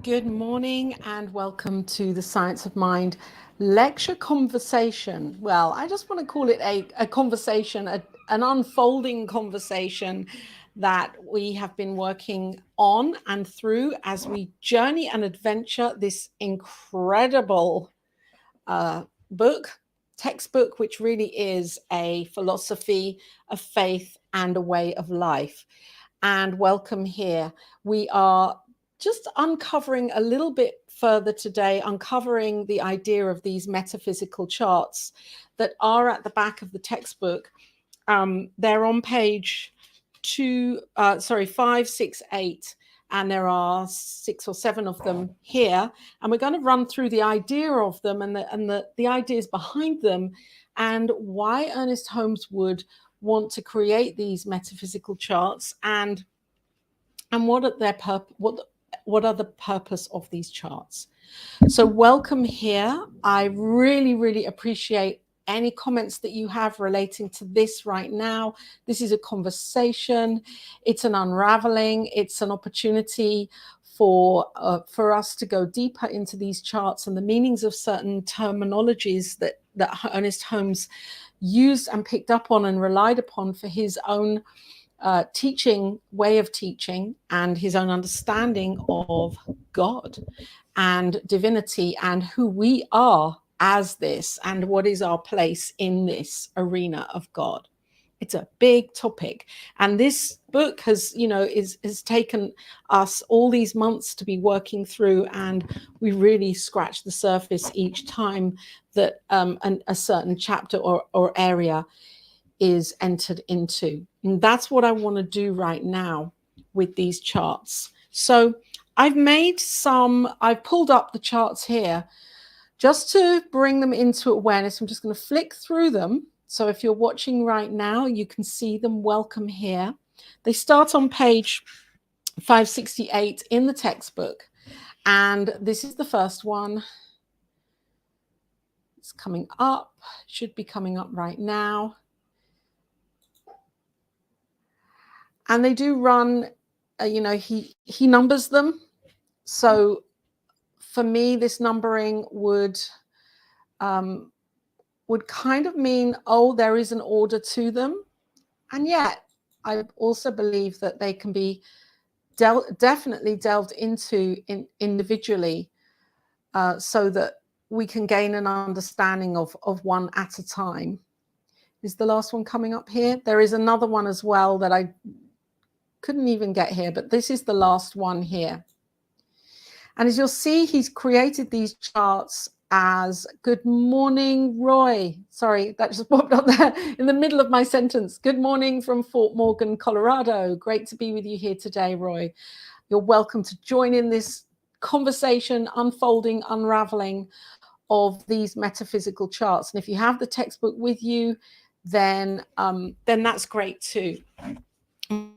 Good morning and welcome to the Science of Mind lecture conversation. Well, I just want to call it a conversation, an unfolding conversation that we have been working on and through as we journey and adventure this incredible textbook, which really is a philosophy, a faith, and a way of life. And welcome here. We are just uncovering a little bit further today, uncovering the idea of these metaphysical charts that are at the back of the textbook. They're on page 568, and there are 6 or 7 of them here. And we're going to run through the idea of them and the ideas behind them, and why Ernest Holmes would want to create these metaphysical charts, and what are the purpose of these charts. So welcome here. I really appreciate any comments that you have relating to this right now. This is a conversation. It's an unraveling. It's an opportunity for us to go deeper into these charts and the meanings of certain terminologies that Ernest Holmes used and picked up on and relied upon for his own way of teaching and his own understanding of God and divinity and who we are as this and what is our place in this arena of God. It's a big topic, and this book has taken us all these months to be working through, and we really scratch the surface each time that a certain chapter or area is entered into. And that's what I want to do right now with these charts. So I've pulled up the charts here just to bring them into awareness. I'm just going to flick through them. So if you're watching right now, you can see them. Welcome here. They start on page 568 in the textbook. And this is the first one. It's coming up, should be coming up right now. And they do run, he numbers them. So for me, this numbering would kind of mean, there is an order to them. And yet, I also believe that they can be definitely delved into individually so that we can gain an understanding of one at a time. Is the last one coming up here? There is another one as well that I couldn't even get here, but this is the last one here. And as you'll see, he's created these charts as good morning, Roy. Sorry, that just popped up there in the middle of my sentence. Good morning from Fort Morgan, Colorado. Great to be with you here today, Roy. You're welcome to join in this conversation, unfolding, unraveling of these metaphysical charts. And if you have the textbook with you, then that's great too.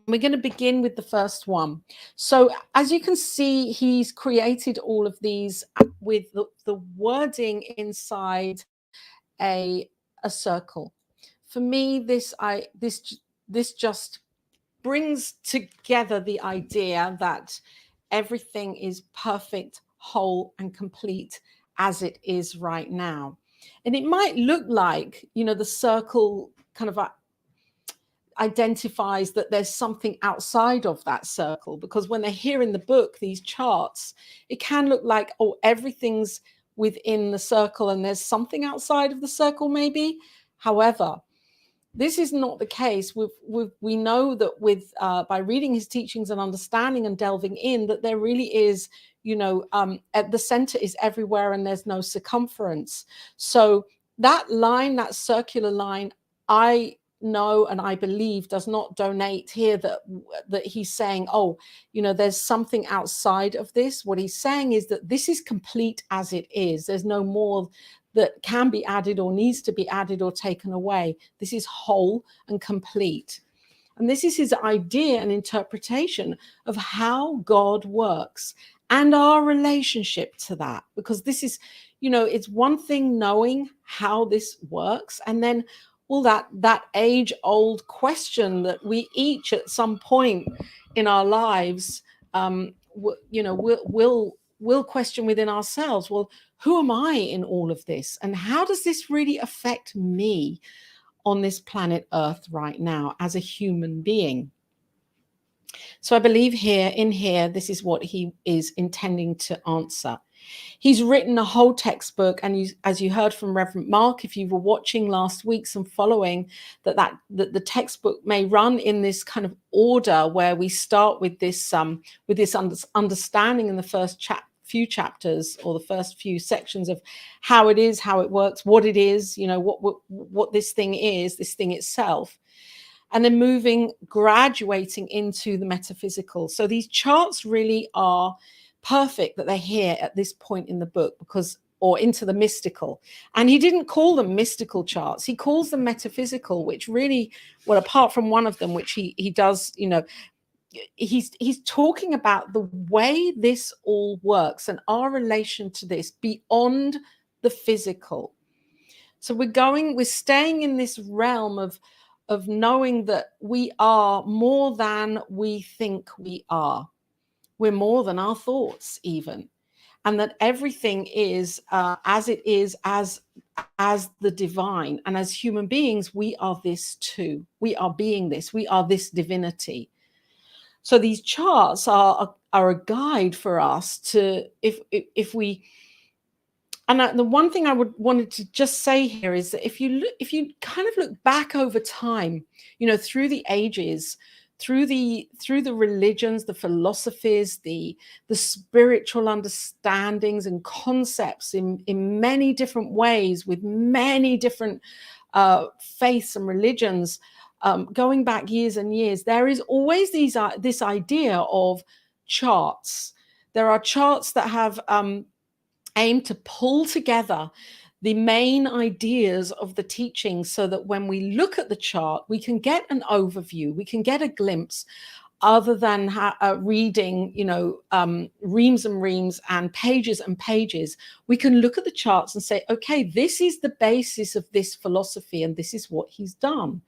We're going to begin with the first one. So as you can see, he's created all of these with the wording inside a circle. For me, this just brings together the idea that everything is perfect, whole, and complete as it is right now. And it might look like, the circle kind of identifies that there's something outside of that circle, because when they're here in the book, these charts, it can look like, everything's within the circle and there's something outside of the circle maybe. However, this is not the case. We know that by reading his teachings and understanding and delving in, that there really is, at the center is everywhere and there's no circumference. So that line, that circular line, I know and I believe does not donate here that he's saying, there's something outside of this. What he's saying is that this is complete as it is. There's no more that can be added or needs to be added or taken away. This is whole and complete. And this is his idea and interpretation of how God works and our relationship to that. Because this is, it's one thing knowing how this works, and then that age-old question that we each at some point in our lives, will we'll question within ourselves, well, who am I in all of this? And how does this really affect me on this planet Earth right now as a human being? So I believe here, this is what he is intending to answer. He's written a whole textbook, and as you heard from Reverend Mark, if you were watching last week's and following, that the textbook may run in this kind of order where we start with this understanding in the first few chapters, or the first few sections, of how it is, how it works, what it is, what this thing is, this thing itself. And then graduating into the metaphysical. So these charts really are perfect that they're here at this point in the book, or into the mystical. And he didn't call them mystical charts. He calls them metaphysical, which really, well, apart from one of them, which he does, he's talking about the way this all works and our relation to this beyond the physical. So we're staying in this realm of knowing that we are more than we think we are. We're more than our thoughts even. And that everything is as it is, as the divine. And as human beings, we are this too. We are being this. We are this divinity. So these charts are a guide for us to, if we... And the one thing I wanted to just say here is that if you kind of look back over time, through the ages, through the religions, the philosophies, the spiritual understandings and concepts in many different ways, with many different faiths and religions, going back years and years, there is always this idea of charts. There are charts that have aim to pull together the main ideas of the teaching, so that when we look at the chart, we can get an overview, we can get a glimpse, other than reading, reams and reams and pages. We can look at the charts and say, okay, this is the basis of this philosophy, and this is what he's done.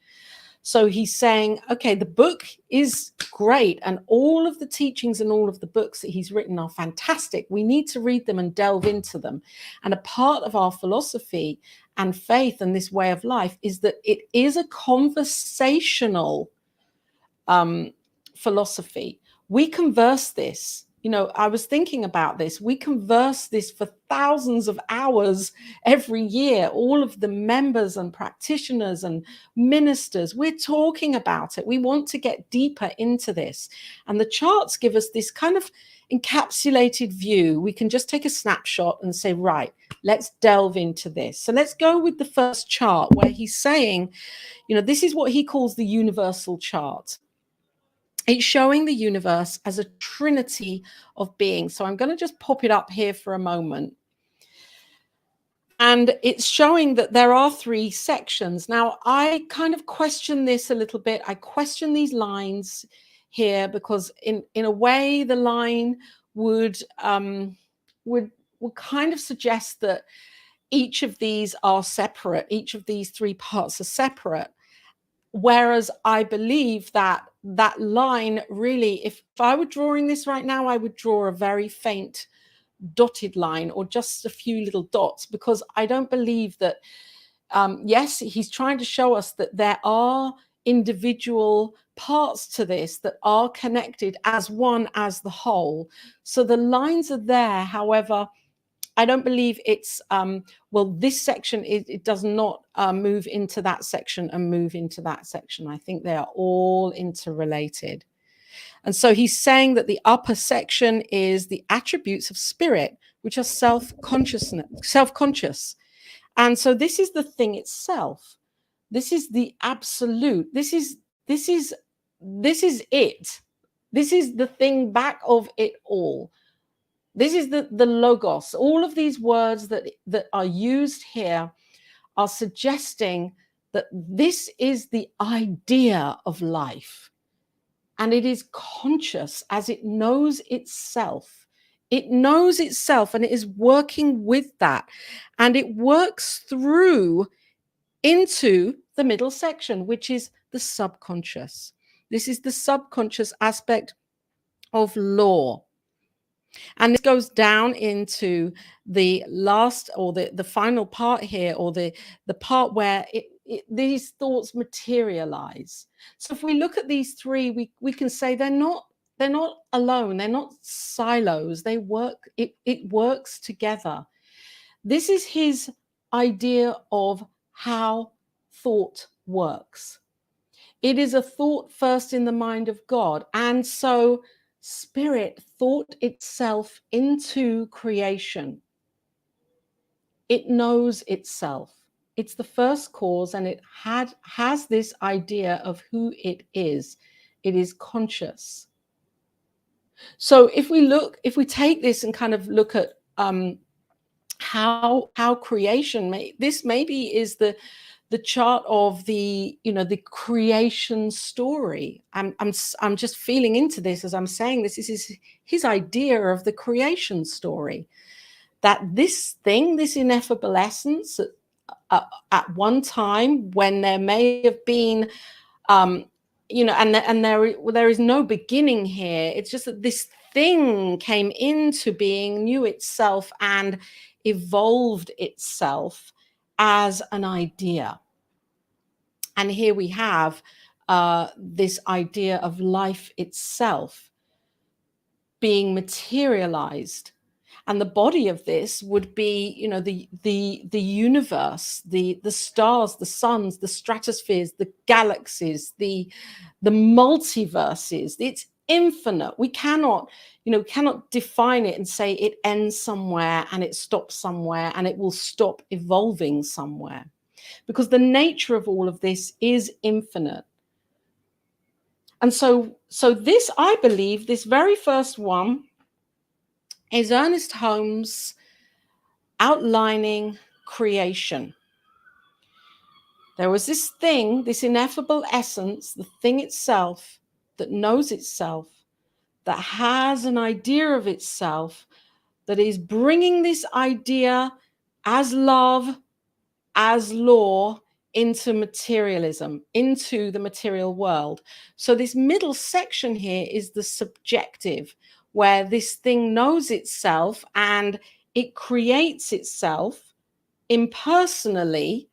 So he's saying, okay, the book is great, and all of the teachings and all of the books that he's written are fantastic. We need to read them and delve into them. And a part of our philosophy and faith and this way of life is that it is a conversational philosophy. We converse this. I was thinking about this. We converse this for thousands of hours every year. All of the members and practitioners and ministers, we're talking about it. We want to get deeper into this. And the charts give us this kind of encapsulated view. We can just take a snapshot and say, right, let's delve into this. So let's go with the first chart, where he's saying, this is what he calls the universal chart. It's showing the universe as a trinity of beings. So I'm going to just pop it up here for a moment. And it's showing that there are 3 sections. Now, I kind of question this a little bit. I question these lines here, because in a way, the line would kind of suggest that each of these are separate. Each of these 3 parts are separate. Whereas I believe that line really, if I were drawing this right now, I would draw a very faint dotted line, or just a few little dots, because I don't believe that, yes, he's trying to show us that there are individual parts to this that are connected as one, as the whole. So the lines are there. However, I don't believe it's, this section, it does not move into that section and move into that section. I think they are all interrelated. And so he's saying that the upper section is the attributes of spirit, which are self-conscious. And so this is the thing itself. This is the absolute. This is it. This is the thing back of it all. This is the logos. All of these words that are used here are suggesting that this is the idea of life. And it is conscious as it knows itself. It knows itself, and it is working with that. And it works through into the middle section, which is the subconscious. This is the subconscious aspect of law. And this goes down into the last, or the final part here, or the part where these thoughts materialize. So if we look at these three, we can say they're not alone, they're not silos, they work, it works together. This is his idea of how thought works. It is a thought first in the mind of God. And so spirit thought itself into creation. It knows itself. It's the first cause, and it has this idea of who it is. It is conscious. So if we take this and kind of look at how creation this maybe is the chart of the creation story. I'm just feeling into this as I'm saying this. This is his idea of the creation story, that this thing, this ineffable essence, at one time when there may have been and there is no beginning here. It's just that this thing came into being, knew itself, and evolved itself as an idea. And here we have this idea of life itself being materialized. And the body of this would be, the universe, the stars, the suns, the stratospheres, the galaxies, the multiverses. It's infinite. We cannot define it and say it ends somewhere and it stops somewhere and it will stop evolving somewhere, because the nature of all of this is infinite. And so this, I believe, this very first one is Ernest Holmes outlining creation. There was this thing, this ineffable essence, the thing itself that knows itself, that has an idea of itself, that is bringing this idea as love, as law, into materialism, into the material world. So this middle section here is the subjective, where this thing knows itself and it creates itself impersonally.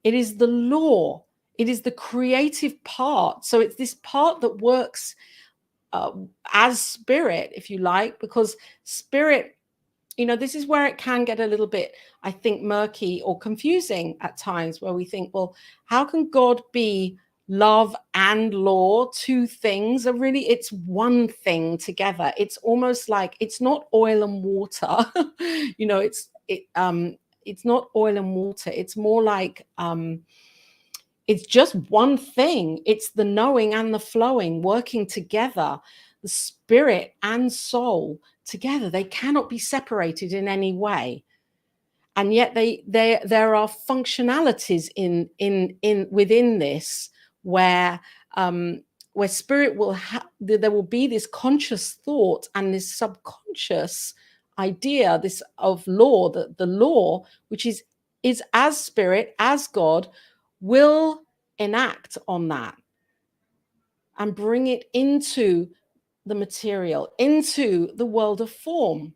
It is the law. It is the creative part. So it's this part that works as spirit, if you like, because spirit, this is where it can get a little bit, I think, murky or confusing at times, where we think, well, how can God be love and law? Two things are really, it's one thing together. It's almost like it's not oil and water. It's not oil and water. It's more like it's just one thing. It's the knowing and the flowing working together, the spirit and soul together. They cannot be separated in any way. And yet there are functionalities in within this where spirit will there will be this conscious thought and this subconscious idea, this of law, that the law, which is as spirit, as God, will enact on that and bring it into the material, into the world of form.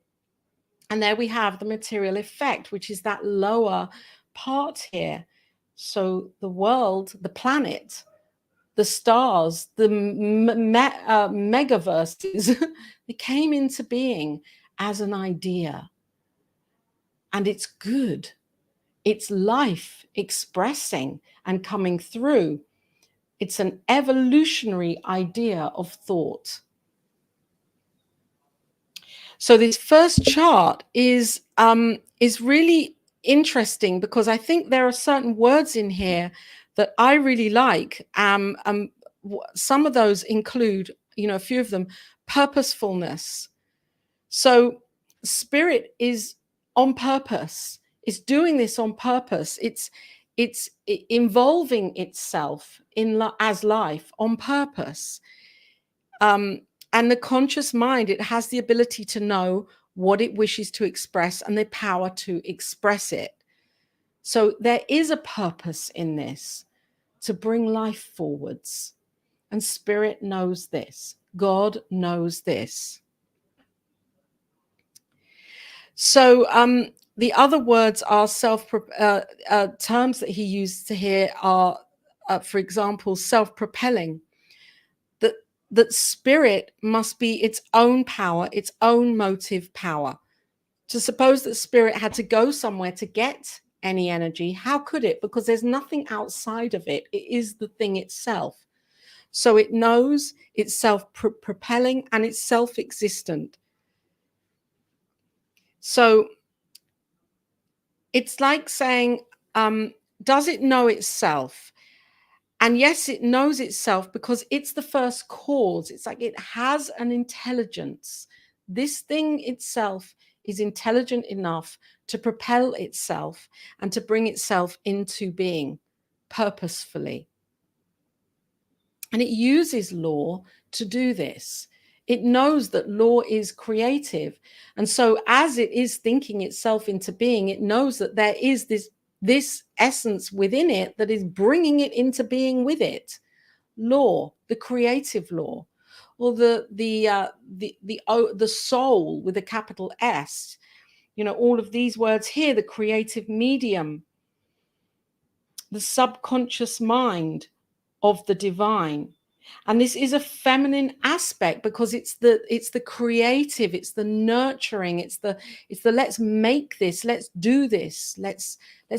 And there we have the material effect, which is that lower part here. So the world, the planet, the stars, the megaverses, they came into being as an idea. And it's good. It's life expressing and coming through. It's an evolutionary idea of thought. So this first chart is really interesting, because I think there are certain words in here that I really like. Some of those include, a few of them, purposefulness. So spirit is on purpose. It's doing this on purpose. It's involving itself as life on purpose. And the conscious mind, it has the ability to know what it wishes to express and the power to express it. So there is a purpose in this, to bring life forwards. And spirit knows this. God knows this. So the other words are terms that he uses here are, for example, self-propelling. That spirit must be its own power, its own motive power. To suppose that spirit had to go somewhere to get any energy, how could it? Because there's nothing outside of it. It is the thing itself. So it knows, it's self-propelling, and it's self-existent. So it's like saying, does it know itself? And yes, it knows itself because it's the first cause. It's like it has an intelligence. This thing itself is intelligent enough to propel itself and to bring itself into being purposefully. And it uses law to do this. It knows that law is creative. And so as it is thinking itself into being, it knows that there is this essence within it that is bringing it into being with it. Law, the creative law, or the soul with a capital S. You know, all of these words here, the creative medium, the subconscious mind of the divine. And this is a feminine aspect because it's the creative, it's the nurturing, it's the let's make this, let's do this, let's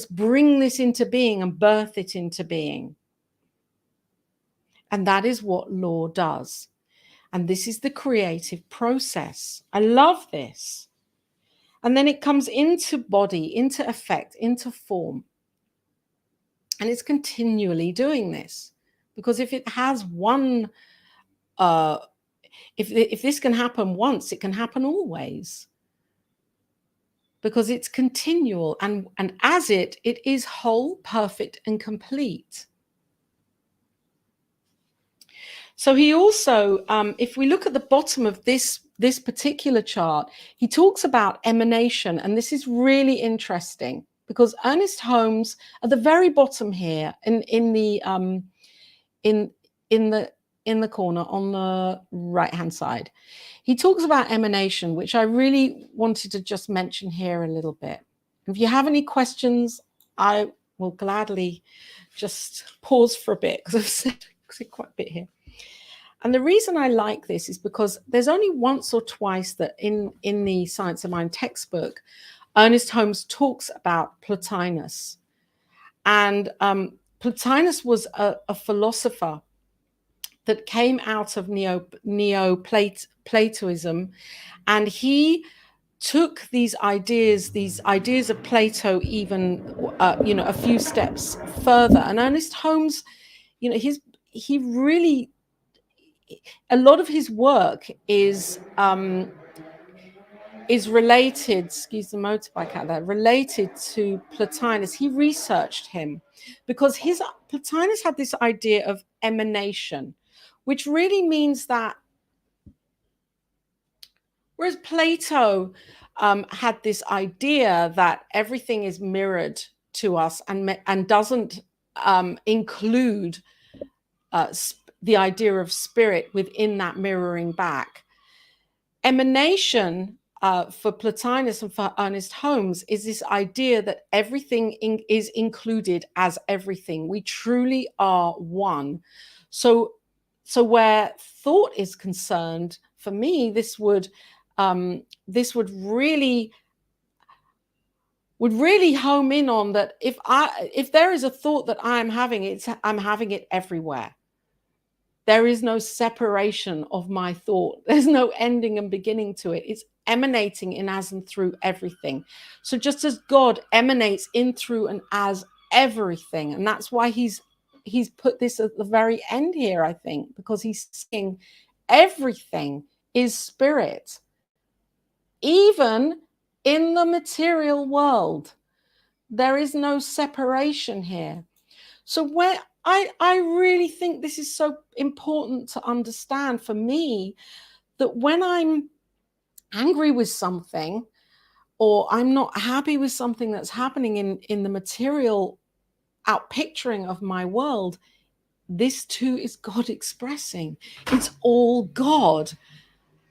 bring this into being and birth it into being. And that is what law does. And this is the creative process. I love this. And then it comes into body, into effect, into form. And it's continually doing this. Because if it has one, if this can happen once, it can happen always. Because it's continual. And as it is whole, perfect, and complete. So he also, if we look at the bottom of this particular chart, he talks about emanation, and this is really interesting because Ernest Holmes at the very bottom here, in the corner on the right hand side, he talks about emanation, which I really wanted to just mention here a little bit. If you have any questions, I will gladly just pause for a bit because I've said quite a bit here. And the reason I like this is because there's only once or twice that in the Science of Mind textbook, Ernest Holmes talks about Plotinus. And Plotinus was a philosopher that came out of Neo-Platoism, and he took these ideas of Plato even, a few steps further. And Ernest Holmes, he really, a lot of his work is related, excuse the motorbike out there, related to Plotinus. He researched him because Plotinus had this idea of emanation, which really means that whereas Plato had this idea that everything is mirrored to us and doesn't include the idea of spirit within that mirroring back. Emanation for Plotinus and for Ernest Holmes is this idea that everything is included as everything. We truly are one. So where thought is concerned, for me, this would really home in on that. If there is a thought that I'm having, I'm having it everywhere. There is no separation of my thought. There's no ending and beginning to it. It's emanating in, as, and through everything. So just as God emanates in, through, and as everything, and that's why he's put this at the very end here, I think, because he's saying everything is spirit, even in the material world. There is no separation here. So where I really think this is so important to understand for me, that when I'm angry with something, or I'm not happy with something that's happening in the material outpicturing of my world, this too is God expressing. It's all God.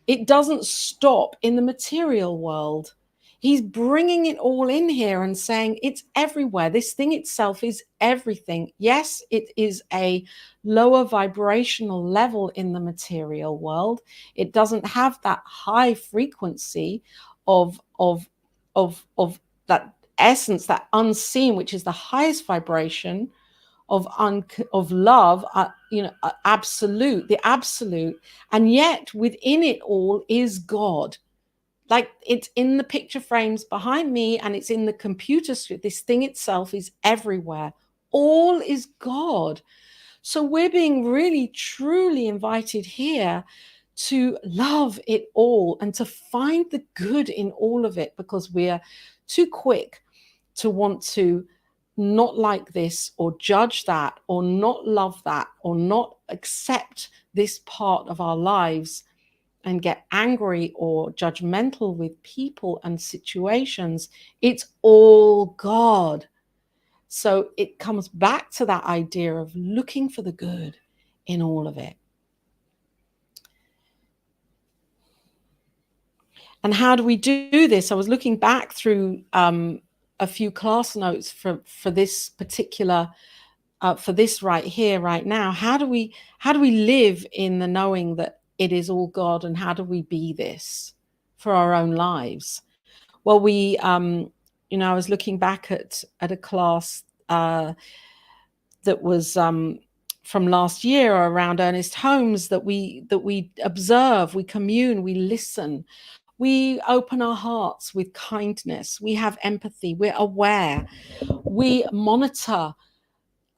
It doesn't stop in the material world. He's bringing it all in here and saying it's everywhere. This thing itself is everything. Yes, it is a lower vibrational level in the material world. It doesn't have that high frequency of that essence, that unseen, which is the highest vibration of love, absolute, the absolute. And yet within it all is God. Like, it's in the picture frames behind me, and it's in the computer screen. This thing itself is everywhere. All is God. So we're being really, truly invited here to love it all and to find the good in all of it, because we're too quick to want to not like this or judge that or not love that or not accept this part of our lives and get angry or judgmental with people and situations. It's all God. So it comes back to that idea of looking for the good in all of it. And how do we do this? I was looking back through a few class notes for this particular for this right here, right now. How do we live in the knowing that it is all God, and how do we be this for our own lives? Well, we, I was looking back at a class that was from last year around Ernest Holmes, that we observe, we commune, we listen, we open our hearts with kindness, we have empathy, we're aware, we monitor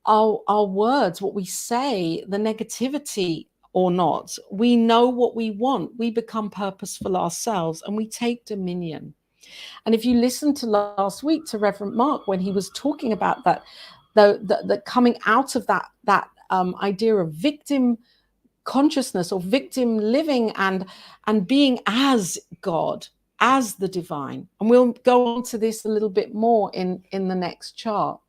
our words, what we say, the negativity or not. We know what we want. We become purposeful ourselves, and we take dominion. And if you listen to last week to Reverend Mark, when he was talking about that, the coming out of that idea of victim consciousness or victim living and being as God, as the divine. And we'll go on to this a little bit more in the next chart.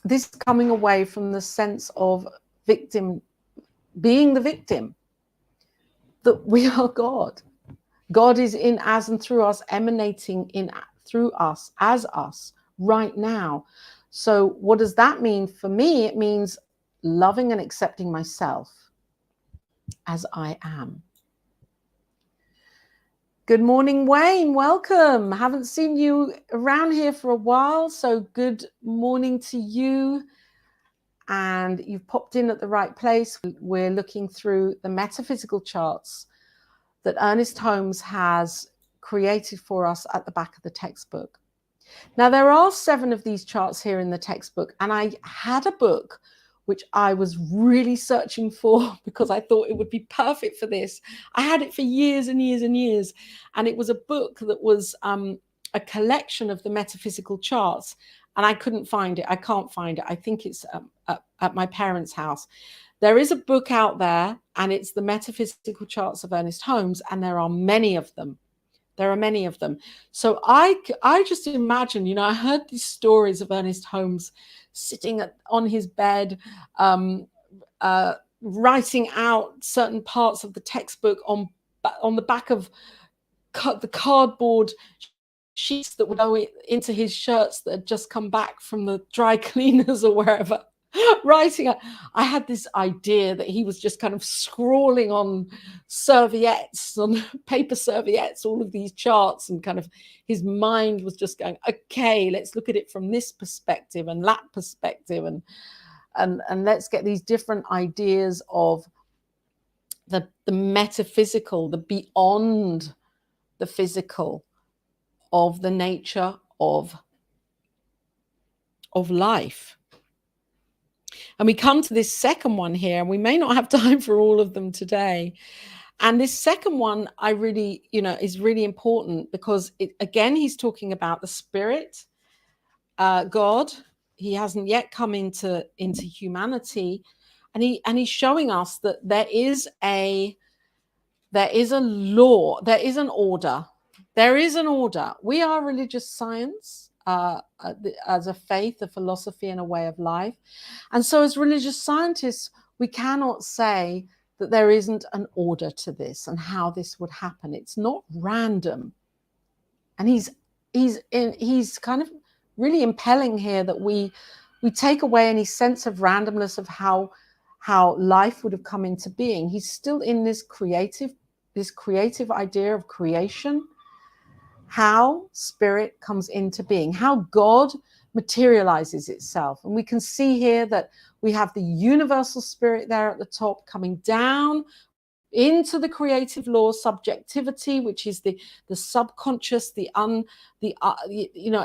This coming away from the sense of victim, being the victim, that we are God. God is in, as, and through us, emanating in, through us, as us, right now. So what does that mean for me? It means loving and accepting myself as I am. Good morning, Wayne. Welcome. Haven't seen you around here for a while, so good morning to you. And you've popped in at the right place. We're looking through the metaphysical charts that Ernest Holmes has created for us at the back of the textbook. Now, there are 7 of these charts here in the textbook, and I had a book which I was really searching for because I thought it would be perfect for this. I had it for years and years and years, and it was a book that was a collection of the metaphysical charts, and I couldn't find it. I can't find it. I think it's at my parents' house. There is a book out there, and it's the Metaphysical Charts of Ernest Holmes, and there are many of them. There are many of them. So I just imagine, I heard these stories of Ernest Holmes sitting on his bed, writing out certain parts of the textbook on the back of the cardboard sheets that would go into his shirts that had just come back from the dry cleaners or wherever. Writing, I had this idea that he was just kind of scrawling on serviettes, on paper serviettes, all of these charts, and kind of his mind was just going, okay, let's look at it from this perspective and that perspective, and let's get these different ideas of the metaphysical, the beyond the physical, of the nature of life. And we come to this second one here, and we may not have time for all of them today. And this second one, I really, is really important because again, he's talking about the spirit, God. He hasn't yet come into humanity, and he's showing us that there is a law, there is an order. There is an order. We are religious science. As a faith, a philosophy, and a way of life. And so as religious scientists, we cannot say that there isn't an order to this and how this would happen. It's not random. And he's kind of really impelling here that we take away any sense of randomness of how life would have come into being. He's still in this creative idea of creation, how spirit comes into being, how God materializes itself. And we can see here that we have the universal spirit there at the top coming down into the creative law, subjectivity, which is the subconscious, it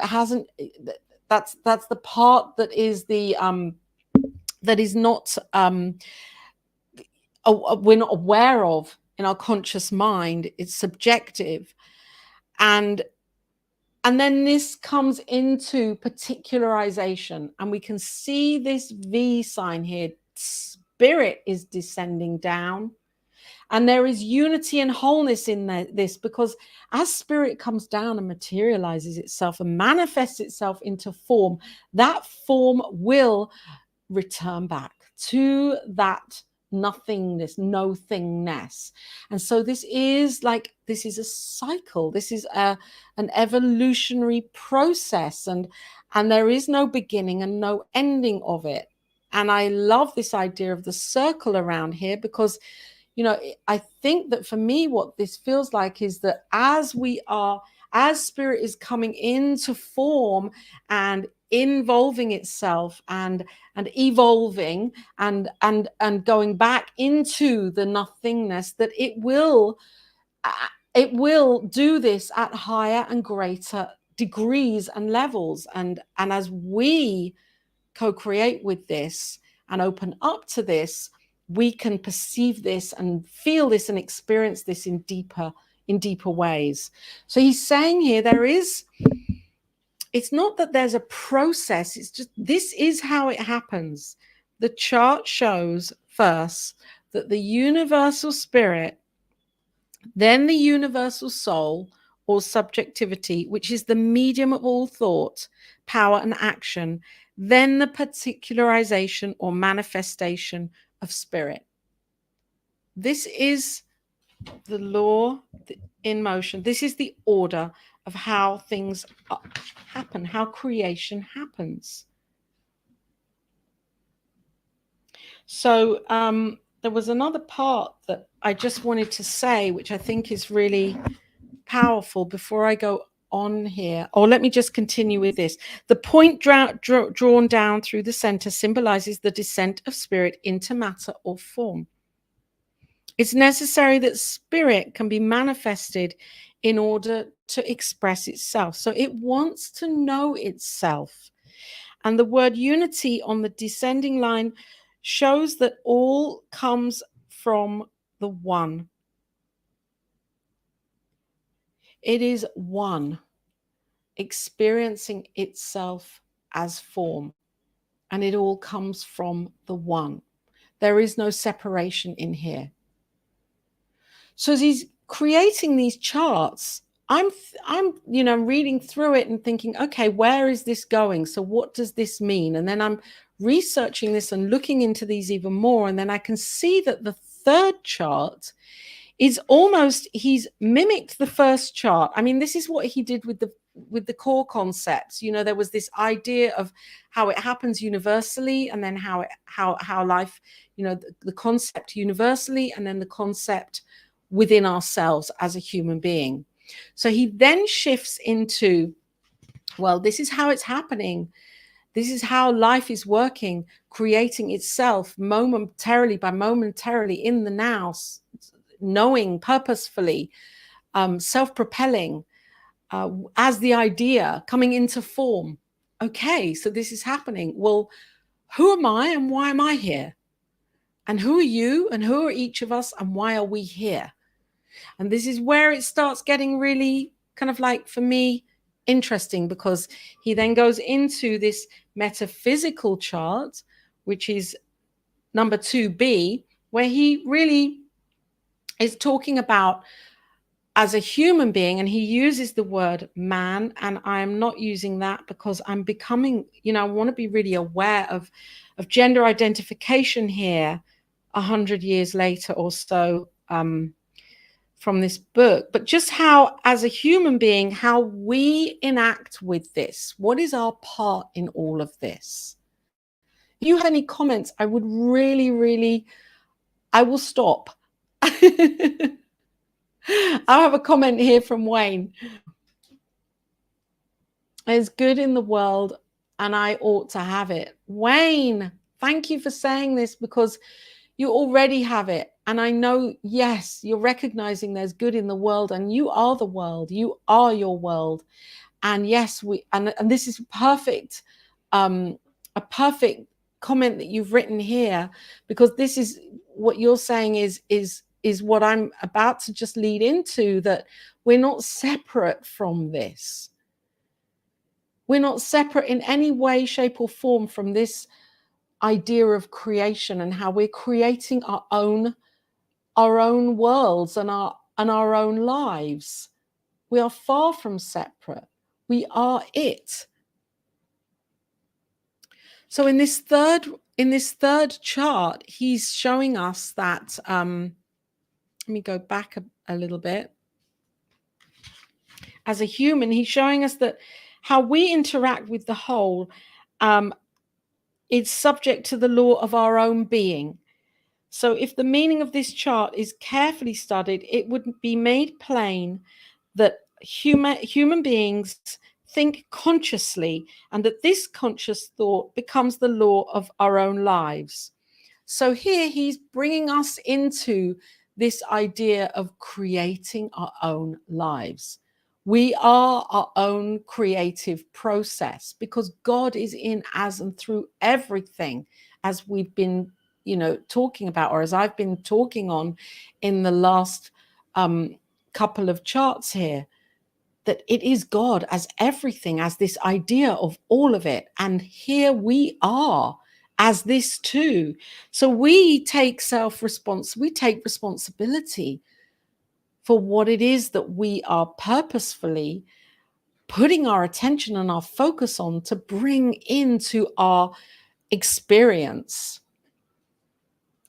hasn't, that's the part that is the that is not we're not aware of in our conscious mind. It's subjective. And then this comes into particularization, and we can see this V sign here. Spirit is descending down, and there is unity and wholeness in this, because as spirit comes down and materializes itself and manifests itself into form, that form will return back to that nothingness, no thingness. And so this is a cycle. This is an evolutionary process, and there is no beginning and no ending of it. And I love this idea of the circle around here, because I think that for me, what this feels like is that as spirit is coming into form and involving itself and evolving and going back into the nothingness, that it will do this at higher and greater degrees and levels. And as we co-create with this and open up to this, we can perceive this and feel this and experience this in deeper ways. So he's saying here, it's not that there's a process, it's just this is how it happens. The chart shows first that the universal spirit, then the universal soul or subjectivity, which is the medium of all thought, power and action, then the particularization or manifestation of spirit. This is the law in motion. This is the order of how things happen, how creation happens. So there was another part that I just wanted to say, which I think is really powerful before I go on here. Or let me just continue with this. The point drawn down through the center symbolizes the descent of spirit into matter or form. It's necessary that spirit can be manifested in order to express itself. So it wants to know itself. And the word unity on the descending line shows that all comes from the one. It is one, experiencing itself as form. And it all comes from the one. There is no separation in here. So as he's creating these charts, I'm reading through it and thinking, okay, where is this going? So what does this mean? And then I'm researching this and looking into these even more. And then I can see that the third chart is almost, he's mimicked the first chart. I mean, this is what he did with the core concepts. There was this idea of how it happens universally, and then how life, the concept universally, and then the concept within ourselves as a human being. So he then shifts into, well, this is how it's happening. This is how life is working, creating itself momentarily by momentarily in the now, knowing purposefully, self-propelling, as the idea coming into form. Okay, so this is happening. Well, who am I and why am I here? And who are you and who are each of us and why are we here? And this is where it starts getting really kind of like, for me, interesting, because he then goes into this metaphysical chart, which is number 2B, where he really is talking about as a human being, and he uses the word man, and I am not using that because I'm becoming, I want to be really aware of gender identification here 100 years later or so, book, but just how, as a human being, how we enact with this. What is our part in all of this? If you have any comments, I would really, I will stop. I have a comment here from Wayne. There's good in the world and I ought to have it. Wayne, thank you for saying this, because you already have it. And I know, yes, you're recognizing there's good in the world, and you are the world. You are your world. And yes, and this is perfect, a perfect comment that you've written here, because this is what you're saying is what I'm about to just lead into, that we're not separate from this. We're not separate in any way, shape, or form from this idea of creation and how we're creating our own worlds and our own lives. We are far from separate. We are it. So in this third chart, he's showing us that, let me go back a little bit. As a human, he's showing us that how we interact with the whole is subject to the law of our own being. So if the meaning of this chart is carefully studied, it would be made plain that human beings think consciously, and that this conscious thought becomes the law of our own lives. So here he's bringing us into this idea of creating our own lives. We are our own creative process, because God is in, as, and through everything, as we've been, talking about, or as I've been talking on in the last couple of charts here, that it is God as everything, as this idea of all of it. And here we are as this too. So we take responsibility for what it is that we are purposefully putting our attention and our focus on to bring into our experience.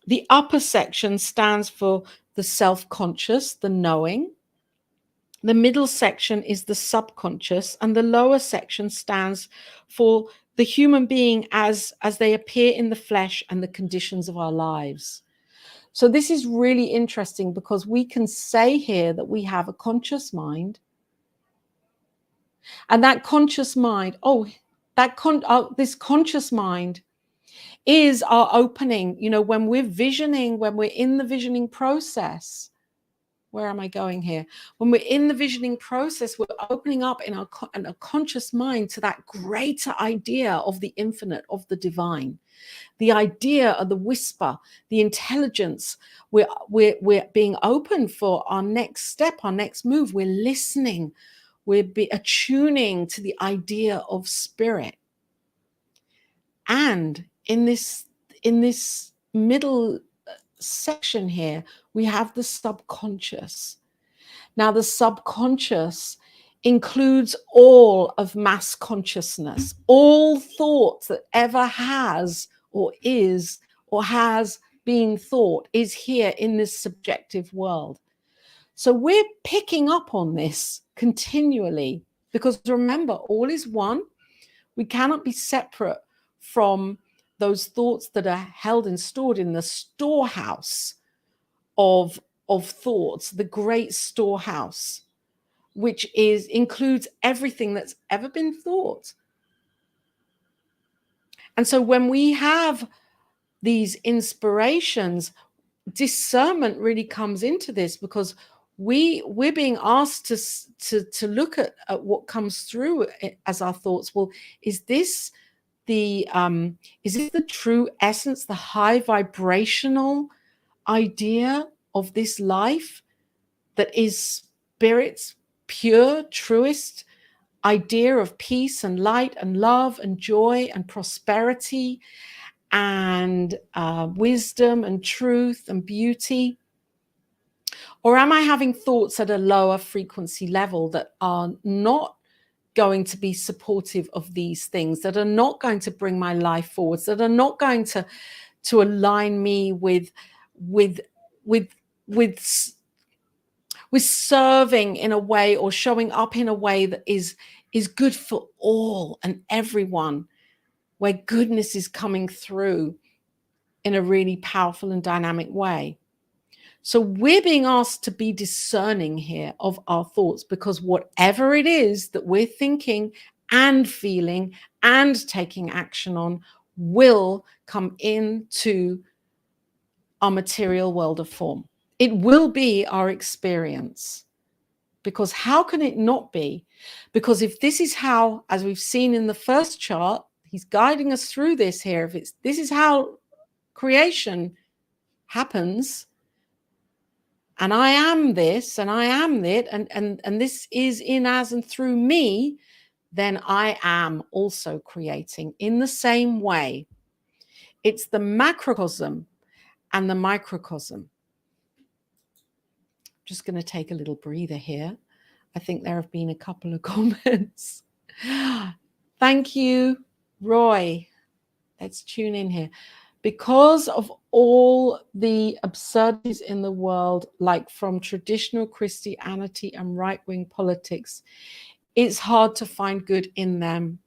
The upper section stands for the self-conscious, the knowing. The middle section is the subconscious, and the lower section stands for the human being as they appear in the flesh and the conditions of our lives. So this is really interesting, because we can say here that we have a conscious mind, and that conscious mind, this conscious mind is our opening. When we're visioning, when we're in the visioning process, where am I going here? When we're in the visioning process, we're opening up in a conscious mind to that greater idea of the infinite, of the divine, the idea of the whisper, the intelligence. We're being open for our next step, our next move. We're listening. We're attuning to the idea of spirit. And in this middle section here, we have the subconscious. Now, the subconscious includes all of mass consciousness, all thoughts that ever has or is or has been thought is here in this subjective world. So we're picking up on this continually, because remember, all is one. We cannot be separate from those thoughts that are held and stored in the storehouse of thoughts, the great storehouse, which includes everything that's ever been thought. And so when we have these inspirations, discernment really comes into this, because we're being asked to look at what comes through as our thoughts. Well, is this the true essence, the high vibrational idea of this life that is spirit's pure, truest idea of peace and light and love and joy and prosperity and wisdom and truth and beauty? Or am I having thoughts at a lower frequency level that are not going to be supportive of these things, that are not going to bring my life forwards, that are not going to align me with We're serving in a way or showing up in a way that is good for all and everyone, where goodness is coming through in a really powerful and dynamic way. So we're being asked to be discerning here of our thoughts, because whatever it is that we're thinking and feeling and taking action on will come into our material world of form. It will be our experience. Because how can it not be? Because if this is how, as we've seen in the first chart, he's guiding us through this here. If this is how creation happens, and I am this, and I am it, and this is in, as, and through me, then I am also creating in the same way. It's the macrocosm and the microcosm. Just going to take a little breather here. I think there have been a couple of comments. Thank you, Roy. Let's tune in here. Because of all the absurdities in the world, like from traditional Christianity and right-wing politics, it's hard to find good in them.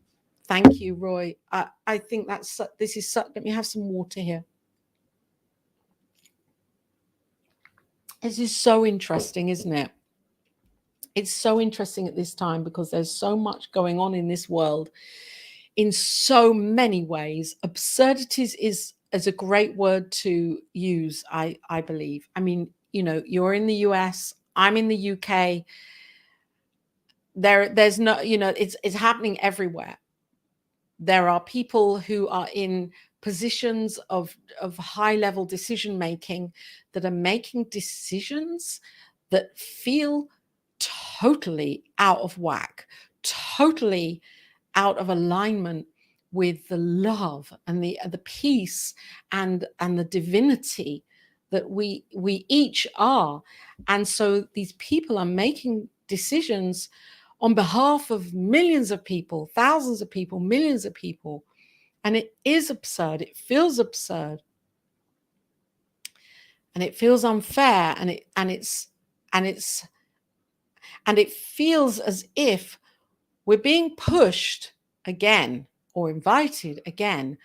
Thank you, Roy. I think this is, let me have some water here. This is so interesting, isn't it? It's so interesting at this time because there's so much going on in this world in so many ways. Absurdities is a great word to use, I believe. I mean, you know, you're in the US, I'm in the UK. There's no, you know, it's happening everywhere. There are people who are in positions of high level decision making that are making decisions that feel totally out of whack, totally out of alignment with the love and the peace and the divinity that we each are. And so these people are making decisions on behalf of millions of people, thousands of people, millions of people. And it is absurd. It feels absurd. And it feels unfair. And it feels as if we're being pushed again, or invited again,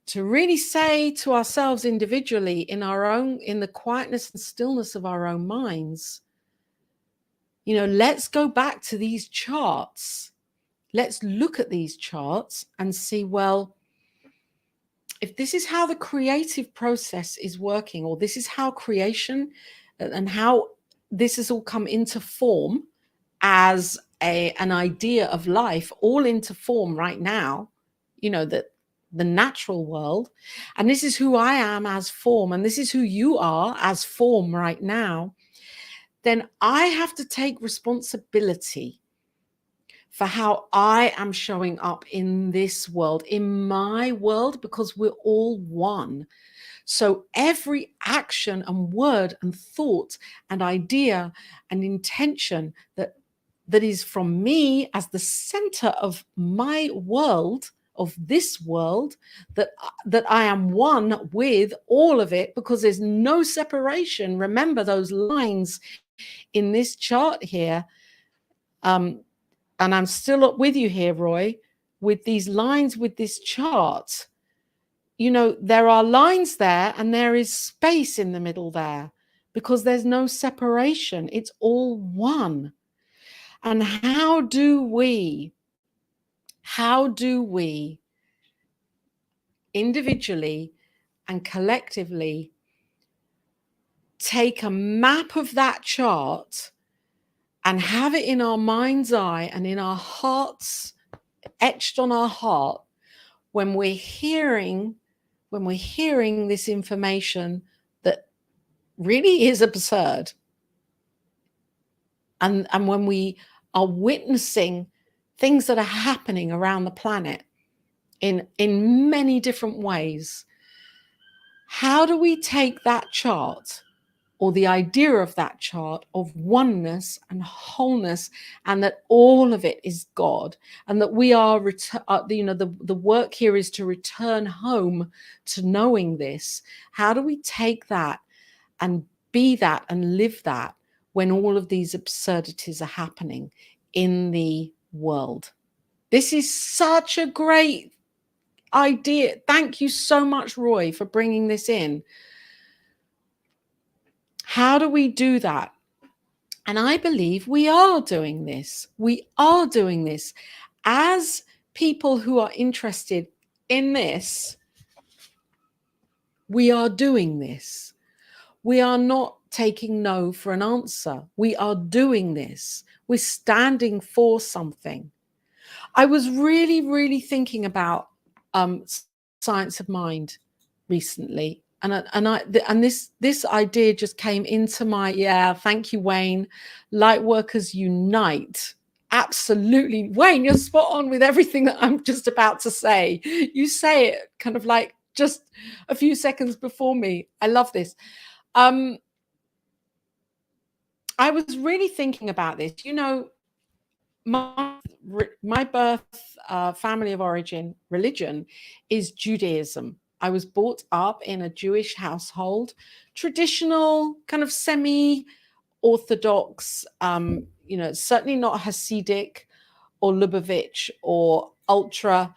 to really say to ourselves individually, in the quietness and stillness of our own minds, you know, let's go back to these charts. Let's look at these charts and see, well, if this is how the creative process is working, or this is how creation and how this has all come into form as an idea of life, all into form right now, you know, that the natural world, and this is who I am as form, and this is who you are as form right now, then I have to take responsibility for how I am showing up in this world, in my world, because we're all one. So every action and word and thought and idea and intention that is from me as the center of my world, of this world, that I am one with all of it, because there's no separation. Remember those lines in this chart here. And I'm still up with you here, Roy, with these lines, with this chart. You know, there are lines there and there is space in the middle there, because there's no separation. It's all one. And how do we individually and collectively take a map of that chart and have it in our mind's eye and in our hearts, etched on our heart, when we're hearing this information that really is absurd, and when we are witnessing things that are happening around the planet in many different ways? How do we take that chart, or the idea of that chart, of oneness and wholeness, and that all of it is God, and that we are, the work here is to return home to knowing this? How do we take that and be that and live that when all of these absurdities are happening in the world. This is such a great idea. Thank you so much, Roy, for bringing this in. How do we do that? And I believe we are doing this. We are doing this as people who are interested in this. We are doing this. We are not taking no for an answer. We are doing this. We're standing for something. I was really thinking about science of mind recently, and this idea just came into my, thank you, Wayne. Lightworkers unite. Absolutely, Wayne, you're spot on with everything that I'm just about to say. You say it kind of like just a few seconds before me. I love this. I was really thinking about this. You know, my birth family of origin religion is Judaism. I was brought up in a Jewish household, traditional, kind of semi-orthodox, certainly not Hasidic or Lubavitch or ultra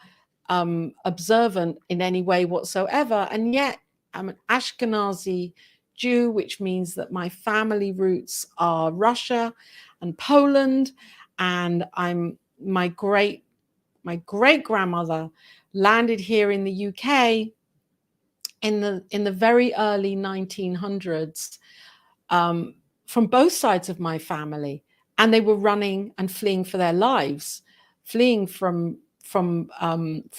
observant in any way whatsoever. And yet I'm an Ashkenazi Jew, which means that my family roots are Russia and Poland. And my great grandmother landed here in the UK in the very early 1900s, from both sides of my family, and they were running and fleeing for their lives, fleeing from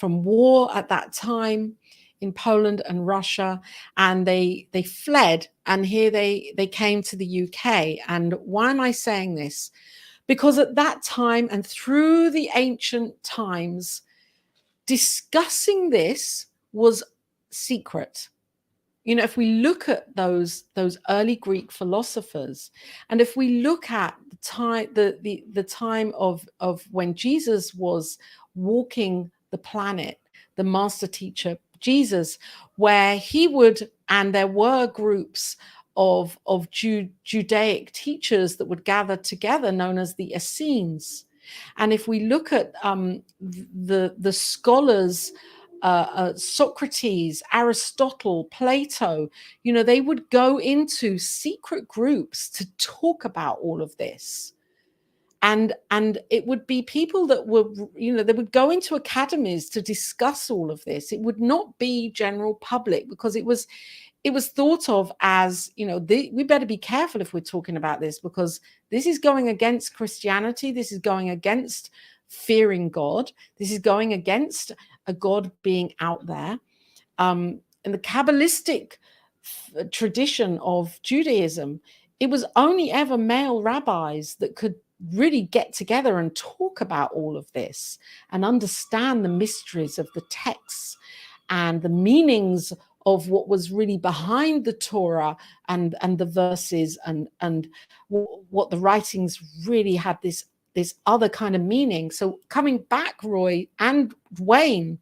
war at that time in Poland and Russia, and they fled, and here they came to the UK. And why am I saying this? Because at that time and through the ancient times, discussing this was secret. You know, if we look at those early Greek philosophers, and if we look at the time of when Jesus was walking the planet, the master teacher Jesus, where he would, and there were groups of Judaic teachers that would gather together, known as the Essenes. And if we look at the scholars, Socrates, Aristotle, Plato, you know, they would go into secret groups to talk about all of this. And it would be people that were, you know, they would go into academies to discuss all of this. It would not be general public, because it was thought of as, you know, we better be careful if we're talking about this, because this is going against Christianity. This is going against fearing God. This is going against a God being out there. In the Kabbalistic tradition of Judaism, it was only ever male rabbis that could really get together and talk about all of this and understand the mysteries of the texts and the meanings of what was really behind the Torah and the verses, and what the writings really had this other kind of meaning. So coming back, Roy and Wayne,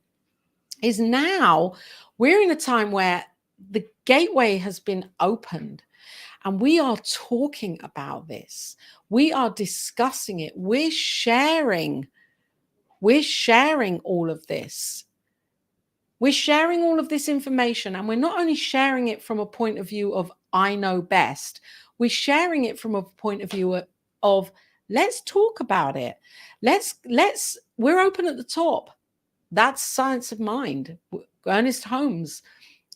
is now we're in a time where the gateway has been opened, and we are talking about this. We are discussing it. We're sharing all of this. We're sharing all of this information, and we're not only sharing it from a point of view of I know best. We're sharing it from a point of view of let's talk about it. We're open at the top. That's science of mind. Ernest Holmes,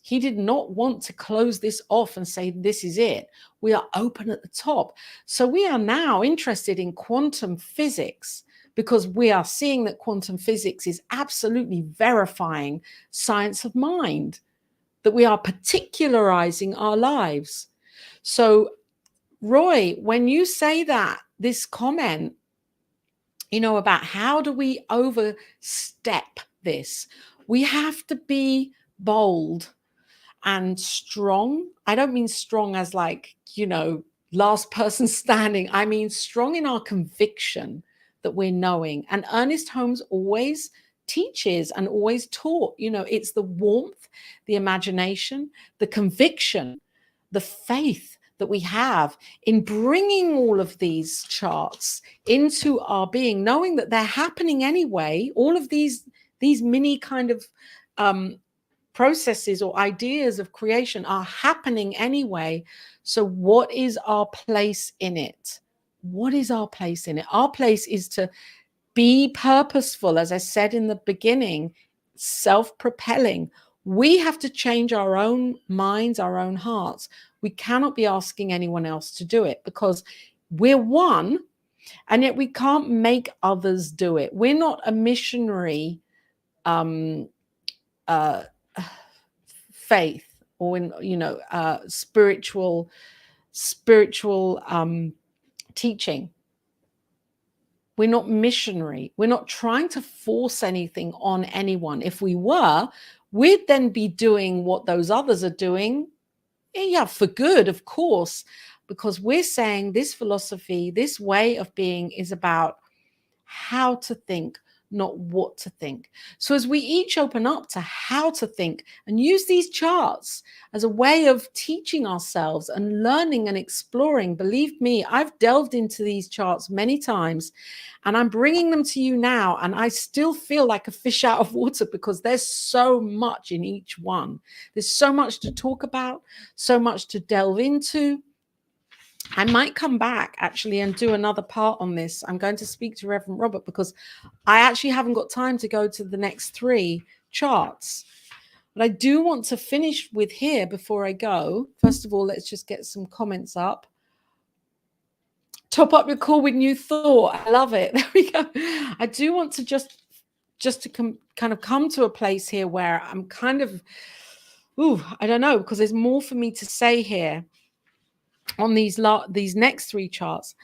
he did not want to close this off and say, this is it. We are open at the top. So we are now interested in quantum physics, because we are seeing that quantum physics is absolutely verifying science of mind, that we are particularizing our lives. So, Roy, when you say that, this comment, you know, about how do we overstep this, we have to be bold and strong. I don't mean strong as like, you know, last person standing. I mean strong in our conviction that we're knowing. And Ernest Holmes always teaches and always taught, you know, it's the warmth, the imagination, the conviction, the faith that we have in bringing all of these charts into our being, knowing that they're happening anyway. All of these mini kind of processes or ideas of creation are happening anyway. So what is our place in it? What is our place in it? Our place is to be purposeful, as I said in the beginning, self-propelling. We have to change our own minds, our own hearts. We cannot be asking anyone else to do it, because we're one, and yet we can't make others do it. We're not a missionary faith, or spiritual teaching. We're not missionary. We're not trying to force anything on anyone. If we were, we'd then be doing what those others are doing, yeah, for good, of course, because we're saying this philosophy, this way of being is about how to think, not what to think. So as we each open up to how to think and use these charts as a way of teaching ourselves and learning and exploring, believe me, I've delved into these charts many times, and I'm bringing them to you now, and I still feel like a fish out of water, because there's so much in each one. There's so much to talk about, so much to delve into. I might come back actually and do another part on this. I'm going to speak to Reverend Robert, because I actually haven't got time to go to the next 3 charts. But I do want to finish with here before I go. First of all, let's just get some comments up. Top up your call with new thought. I love it. There we go. I do want to just to kind of come to a place here where I'm kind of, I don't know, because there's more for me to say here on these next 3 charts.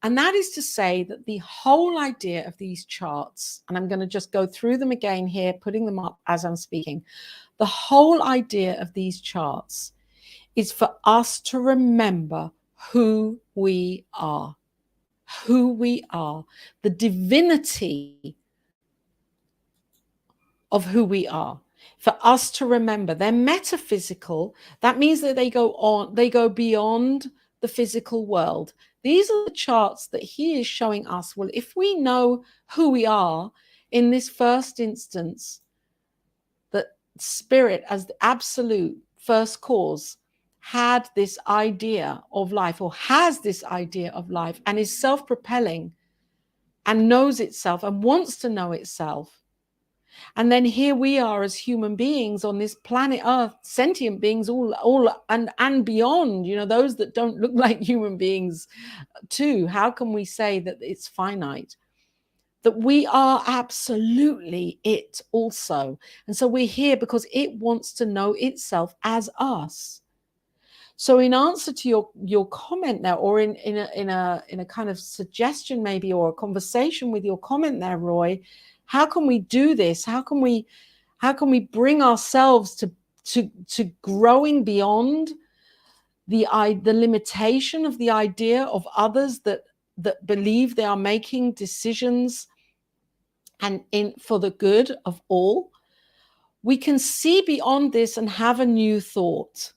And that is to say that the whole idea of these charts, and I'm going to just go through them again here, putting them up as I'm speaking. The whole idea of these charts is for us to remember who we are, the divinity of who we are. For us to remember, they're metaphysical. That means that they go beyond the physical world. These are the charts that he is showing us. Well, if we know who we are in this first instance, that spirit as the absolute first cause had this idea of life, or has this idea of life, and is self-propelling and knows itself and wants to know itself. And then here we are as human beings on this planet Earth, sentient beings, all and beyond, those that don't look like human beings too. How can we say that it's finite? That we are absolutely it also. And so we're here because it wants to know itself as us. So in answer to your comment there, or in a kind of suggestion maybe, or a conversation with your comment there, Roy, how can we do this? How can we bring ourselves to growing beyond the limitation of the idea of others that believe they are making decisions and for the good of all? We can see beyond this and have a new thought,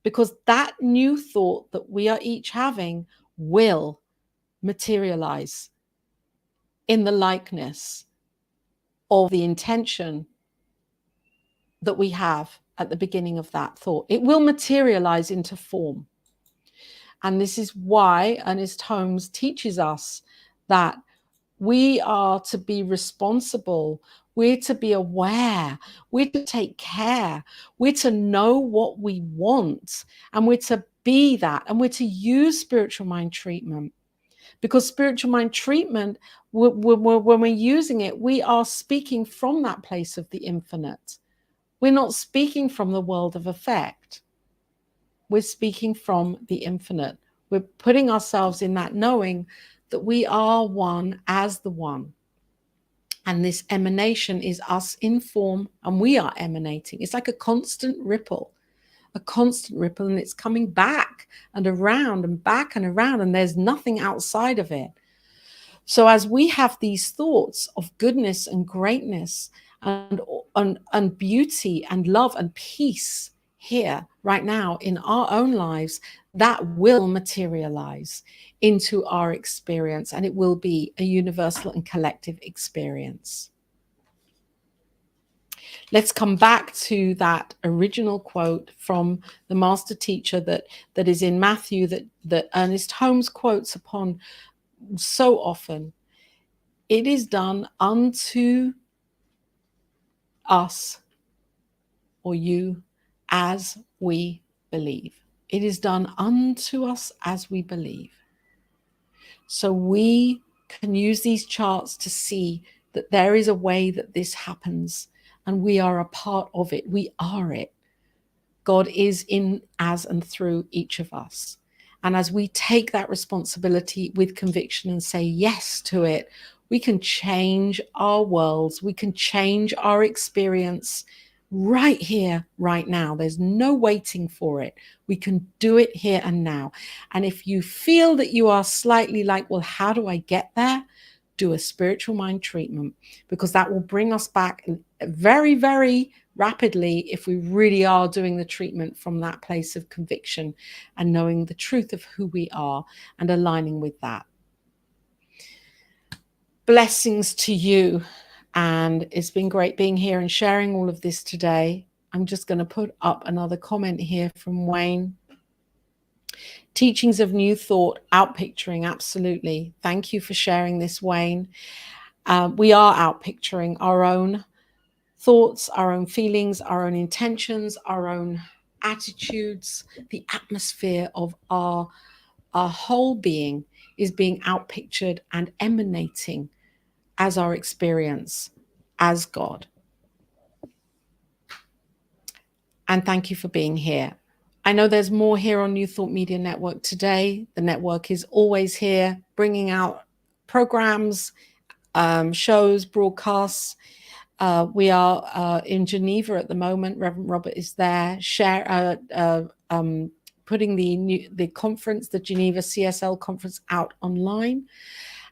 because that new thought that we are each having will materialize in the likeness of the intention that we have at the beginning of that thought. It will materialize into form. And this is why Ernest Holmes teaches us that we are to be responsible, we're to be aware, we're to take care, we're to know what we want, and we're to be that, and we're to use spiritual mind treatment. Because spiritual mind treatment, when we're using it, we are speaking from that place of the infinite. We're not speaking from the world of effect. We're speaking from the infinite. We're putting ourselves in that knowing that we are one as the one. And this emanation is us in form, and we are emanating. It's like a constant ripple, and it's coming back and around and back and around, and there's nothing outside of it. So as we have these thoughts of goodness and greatness and beauty and love and peace here, right now, in our own lives, that will materialize into our experience, and it will be a universal and collective experience. Let's come back to that original quote from the master teacher that is in Matthew, that Ernest Holmes quotes upon so often. It is done unto us, or you, as we believe. It is done unto us as we believe. So we can use these charts to see that there is a way that this happens, and we are a part of it. We are it. God is in, as, and through each of us. And as we take that responsibility with conviction and say yes to it, we can change our worlds. We can change our experience right here, right now. There's no waiting for it. We can do it here and now. And if you feel that you are slightly like, well, how do I get there? Do a spiritual mind treatment, because that will bring us back very, very rapidly if we really are doing the treatment from that place of conviction and knowing the truth of who we are and aligning with that. Blessings to you. And it's been great being here and sharing all of this today. I'm just going to put up another comment here from Wayne. Teachings of New Thought, outpicturing, absolutely. Thank you for sharing this, Wayne. We are outpicturing our own thoughts, our own feelings, our own intentions, our own attitudes. The atmosphere of our whole being is being outpictured and emanating as our experience as God. And thank you for being here. I know there's more here on New Thought Media Network today. The network is always here, bringing out programs, shows, broadcasts. We are in Geneva at the moment. Reverend Robert is there, putting the conference, the Geneva CSL conference, out online.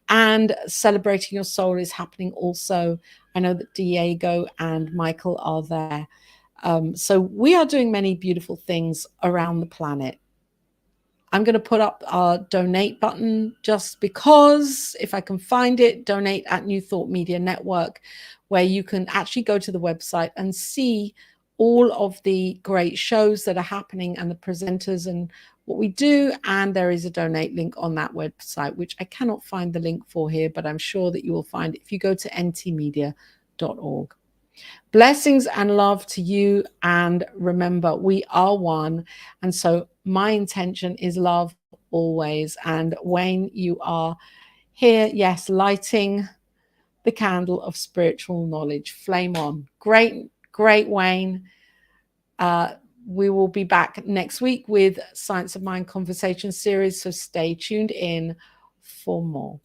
And Celebrating Your Soul is happening also. I know that Diego and Michael are there. So we are doing many beautiful things around the planet. I'm going to put up our donate button just because, if I can find it, donate at New Thought Media Network, where you can actually go to the website and see all of the great shows that are happening and the presenters and what we do. And there is a donate link on that website, which I cannot find the link for here, but I'm sure that you will find it if you go to ntmedia.org. Blessings and love to you. And remember, we are one. And so my intention is love always. And Wayne, you are here, yes, lighting the candle of spiritual knowledge. Flame on. Great, great, Wayne. We will be back next week with Science of Mind Conversation series. So stay tuned in for more.